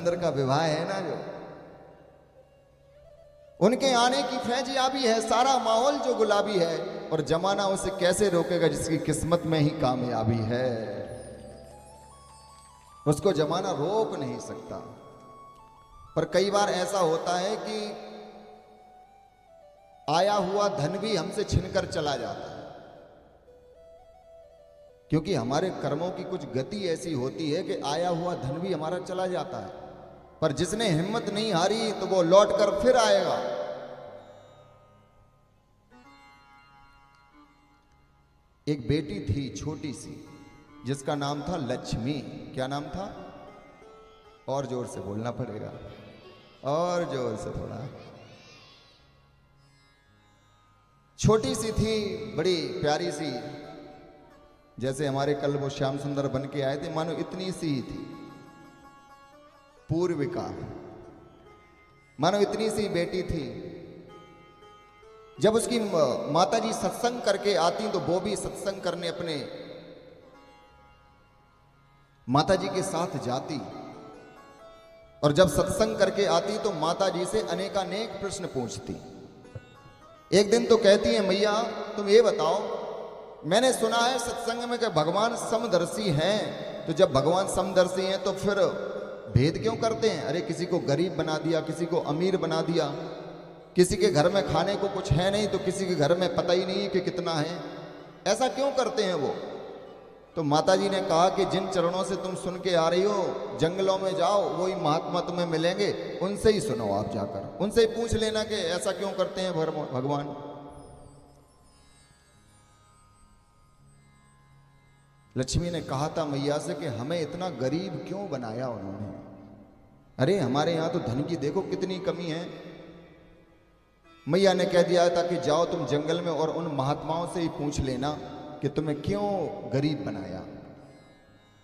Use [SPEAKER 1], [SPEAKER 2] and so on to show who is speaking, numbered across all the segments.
[SPEAKER 1] अंदर का विवाह है ना, जो उनके आने की फैजियाबी है, सारा माहौल जो गुलाबी है, और जमाना उसे कैसे रोकेगा जिसकी किस्मत में ही कामयाबी है। उसको जमाना रोक नहीं सकता। पर कई बार ऐसा होता है कि आया हुआ धन भी हमसे छिनकर चला जाता है, क्योंकि हमारे कर्मों की कुछ गति ऐसी होती है कि आया हुआ धन भी हमारा चला जाता है, पर जिसने हिम्मत नहीं हारी तो वो लौट कर फिर आएगा। एक बेटी थी छोटी सी, जिसका नाम था लक्ष्मी। क्या नाम था? और जोर से बोलना पड़ेगा, और जोर से थोड़ा। छोटी सी थी, बड़ी प्यारी सी, जैसे हमारे कल वो श्याम सुंदर बन के आए थे, मानो इतनी सी ही थी। पूर्विका, मानो इतनी सी बेटी थी। जब उसकी माताजी सत्संग करके आती तो वो भी सत्संग करने अपने माताजी के साथ जाती, और जब सत्संग करके आती तो माताजी से अनेकानेक प्रश्न पूछती। एक दिन तो कहती है, मैया तुम ये बताओ, मैंने सुना है सत्संग में कि भगवान समदर्शी हैं, तो जब भगवान समदर्शी हैं तो फिर भेद क्यों करते हैं? अरे किसी को गरीब बना दिया, किसी को अमीर बना दिया, किसी के घर में खाने को कुछ है नहीं तो किसी के घर में पता ही नहीं कि कितना है, ऐसा क्यों करते हैं वो? तो माताजी ने कहा कि जिन चरणों से तुम सुन के आ रही हो, जंगलों में जाओ, वही महात्मा तुम्हें मिलेंगे, उनसे ही सुनो, आप जाकर उनसे ही पूछ लेना कि ऐसा क्यों करते हैं भगवान। लक्ष्मी ने कहा था मैया से कि हमें इतना गरीब क्यों बनाया उन्होंने? अरे हमारे यहां तो धन की देखो कितनी कमी है। मैया ने कह दिया था कि जाओ तुम जंगल में और उन महात्माओं से ही पूछ लेना कि तुम्हें क्यों गरीब बनाया।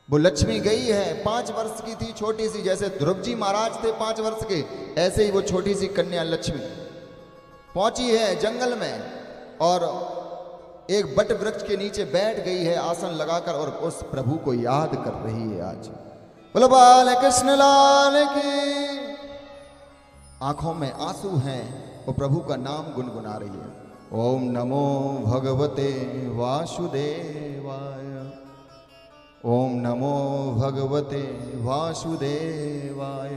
[SPEAKER 1] वो लक्ष्मी गई है, 5 वर्ष की थी, छोटी सी, जैसे ध्रुव जी महाराज थे 5 वर्ष के, ऐसे ही वो छोटी सी कन्या लक्ष्मी पहुंची है जंगल में, और एक बट वृक्ष के नीचे बैठ गई है आसन लगाकर, और उस प्रभु को याद कर रही है। आज बोलो बाल कृष्ण लाल की। आंखों में आंसू हैं, वो प्रभु का नाम गुनगुना रही है। ओम नमो भगवते वासुदेवाय, ओम नमो भगवते वासुदेवाय।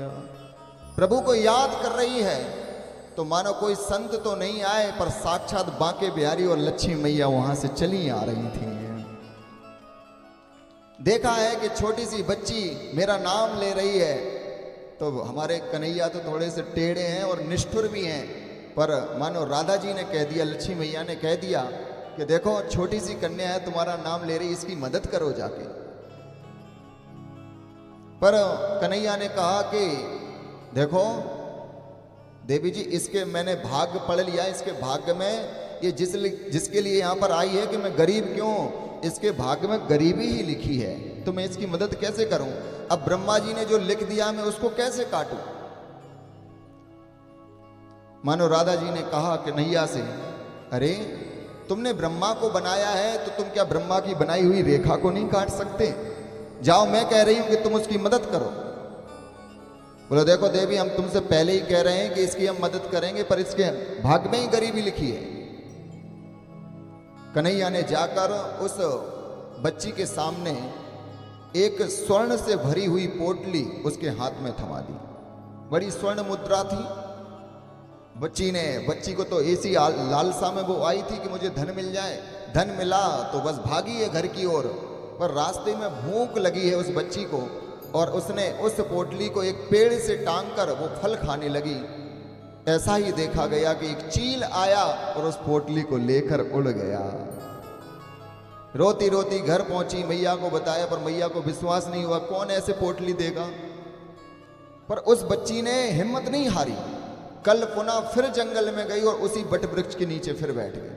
[SPEAKER 1] प्रभु को याद कर रही है। तो मानो कोई संत तो नहीं आए, पर साक्षात बांके बिहारी और लक्ष्मी मैया वहां से चली आ रही थी। देखा है कि छोटी सी बच्ची मेरा नाम ले रही है, तो हमारे कन्हैया तो थोड़े से टेढ़े हैं और निष्ठुर भी हैं, पर मानो राधा जी ने कह दिया, लक्ष्मी मैया ने कह दिया कि देखो छोटी सी कन्या है, तुम्हारा नाम ले रही, इसकी मदद करो जाके। पर कन्हैया ने कहा कि देखो देवी जी, इसके मैंने भाग्य पढ़ लिया, इसके भाग्य में ये जिसके लिए यहाँ पर आई है कि मैं गरीब क्यों, इसके भाग्य में गरीबी ही लिखी है, तो मैं इसकी मदद कैसे करूं? अब ब्रह्मा जी ने जो लिख दिया मैं उसको कैसे काटूं? मानो राधा जी ने कहा कि नैया से, अरे तुमने ब्रह्मा को बनाया है तो तुम क्या ब्रह्मा की बनाई हुई रेखा को नहीं काट सकते? जाओ, मैं कह रही हूं कि तुम उसकी मदद करो। बोलो देखो देवी, हम तुमसे पहले ही कह रहे हैं कि इसकी हम मदद करेंगे, पर इसके भाग्य में ही गरीबी लिखी है। कन्हैया ने जाकर उस बच्ची के सामने एक स्वर्ण से भरी हुई पोटली उसके हाथ में थमा दी। बड़ी स्वर्ण मुद्रा थी। बच्ची को तो ऐसी लालसा में वो आई थी कि मुझे धन मिल जाए, धन मिला तो बस भागी है घर की ओर, पर रास्ते में भूख लगी है उस बच्ची को, और उसने उस पोटली को एक पेड़ से टांग कर वो फल खाने लगी। ऐसा ही देखा गया कि एक चील आया और उस पोटली को लेकर उड़ गया। रोती रोती घर पहुंची, मैया को बताया, पर मैया को विश्वास नहीं हुआ, कौन ऐसे पोटली देगा? पर उस बच्ची ने हिम्मत नहीं हारी, कल पुनः फिर जंगल में गई और उसी बट वृक्ष के नीचे फिर बैठ गई।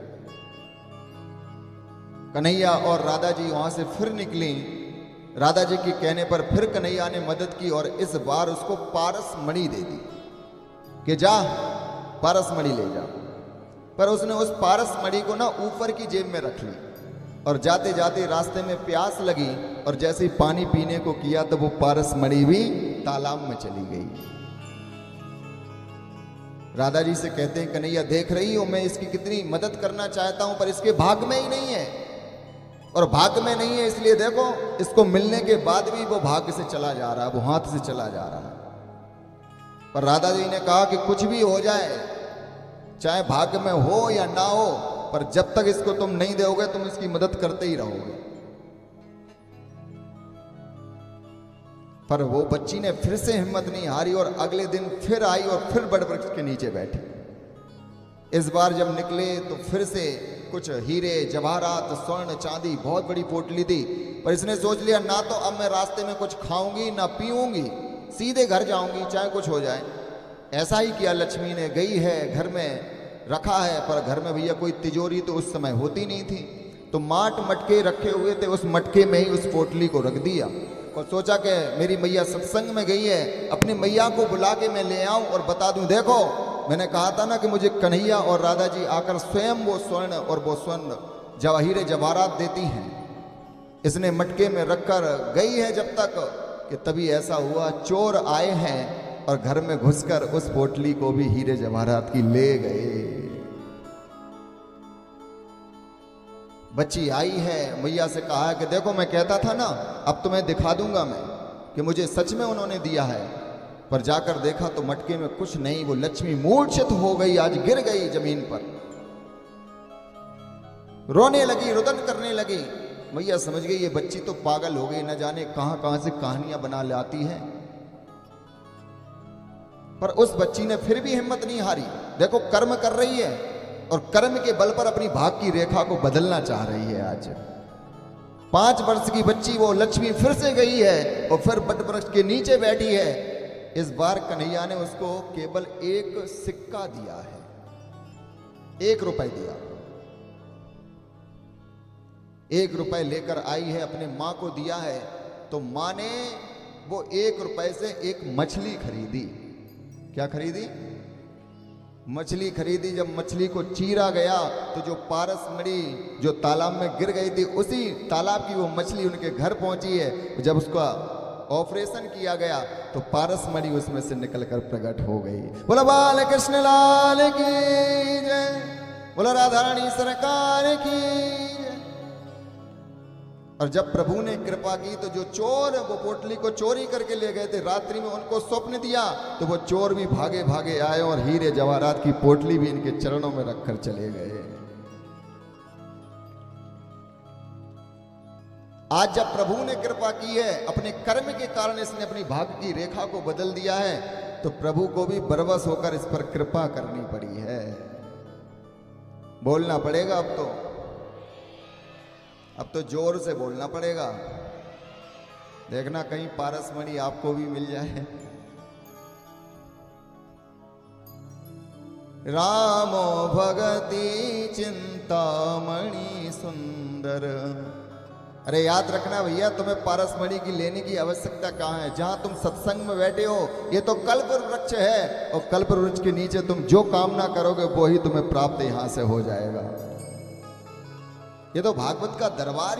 [SPEAKER 1] कन्हैया और राधा जी वहां से फिर निकली। राधा जी के कहने पर फिर कन्हैया ने मदद की और इस बार उसको पारस मणि दे दी कि जा पारस मणि ले जा। पर उसने उस पारस मणि को ना ऊपर की जेब में रख ली, और जाते जाते रास्ते में प्यास लगी, और जैसे ही पानी पीने को किया तो वो पारस मणि भी तालाब में चली गई। राधा जी से कहते हैं कन्हैया देख रही हो मैं इसकी कितनी मदद करना चाहता हूं पर इसके भाग में ही नहीं है, और भाग में नहीं है इसलिए देखो इसको मिलने के बाद भी वो भाग्य से चला जा रहा है, वो हाथ से चला जा रहा है। पर राधा जी ने कहा कि कुछ भी हो जाए, चाहे भाग्य में हो या ना हो, पर जब तक इसको तुम नहीं दोगे तुम इसकी मदद करते ही रहोगे। पर वो बच्ची ने फिर से हिम्मत नहीं हारी और अगले दिन फिर आई और फिर बड़ वृक्ष के नीचे बैठी। इस बार जब निकले तो फिर से कुछ हीरे जवाहरात स्वर्ण चांदी बहुत बड़ी पोटली थी, पर इसने सोच लिया ना तो अब मैं रास्ते में कुछ खाऊंगी ना पीऊंगी, सीधे घर जाऊंगी चाहे कुछ हो जाए। ऐसा ही किया लक्ष्मी ने, गई है घर में रखा है, पर घर में भैया कोई तिजोरी तो उस समय होती नहीं थी, तो माट मटके रखे हुए थे, उस मटके में ही उस पोटली को रख दिया और सोचा कि मेरी मैया सत्संग में गई है, अपनी मैया को बुला के मैं ले आऊं और बता दूं देखो मैंने कहा था ना कि मुझे कन्हैया और राधा जी आकर स्वयं वो स्वर्ण और वो स्वर्ण जवाहीरे जवाहरात देती हैं। इसने मटके में रखकर गई है जब तक कि तभी ऐसा हुआ चोर आए हैं और घर में घुसकर उस पोटली को भी हीरे जवाहरात की ले गए। बच्ची आई है, मैया से कहा है कि देखो मैं कहता था ना अब तुम्हें दिखा दूंगा मैं कि मुझे सच में उन्होंने दिया है, पर जाकर देखा तो मटके में कुछ नहीं। वो लक्ष्मी मूर्छित हो गई, आज गिर गई जमीन पर, रोने लगी, रुदन करने लगी। मैया समझ गई ये बच्ची तो पागल हो गई, न जाने कहां कहां से कहानियां बना लाती है। पर उस बच्ची ने फिर भी हिम्मत नहीं हारी। देखो कर्म कर रही है और कर्म के बल पर अपनी भाग की रेखा को बदलना चाह रही है। आज 5 वर्ष की बच्ची वो लक्ष्मी फिर से गई है और फिर बट वृक्ष के नीचे बैठी है। इस बार कन्हैया ने उसको केवल 1 सिक्का दिया है, 1 रुपए दिया। 1 रुपए लेकर आई है, अपने मां को दिया है, तो मां ने वो 1 रुपए से एक मछली खरीदी। क्या खरीदी? मछली खरीदी। जब मछली को चीरा गया तो जो पारस मणि जो तालाब में गिर गई थी, उसी तालाब की वो मछली उनके घर पहुंची है। जब उसका ऑपरेशन किया गया तो पारस मणि उसमें से निकलकर प्रकट हो गई। बोला बाल कृष्ण लाल की जय, बोला राधा रानी सरकार की जय। और जब प्रभु ने कृपा की तो जो चोर वो पोटली को चोरी करके ले गए थे, रात्रि में उनको स्वप्न दिया तो वो चोर भी भागे भागे आए और हीरे जवाहरात की पोटली भी इनके चरणों में रखकर चले गए। आज जब प्रभु ने कृपा की है, अपने कर्म के कारण इसने अपनी भाग्य की रेखा को बदल दिया है, तो प्रभु को भी बरबस होकर इस पर कृपा करनी पड़ी है। बोलना पड़ेगा अब तो जोर से बोलना पड़ेगा। देखना कहीं पारसमणि आपको भी मिल जाए। रामो भगति चिंतामणि सुंदर। अरे याद रखना भैया, तुम्हें पारसमणि की लेने की आवश्यकता कहाँ है? जहां तुम सत्संग में बैठे हो ये तो कल्प वृक्ष है, और कल्प वृक्ष के नीचे तुम जो कामना करोगे वो ही तुम्हें प्राप्त यहां से हो जाएगा। ये तो भागवत का दरबार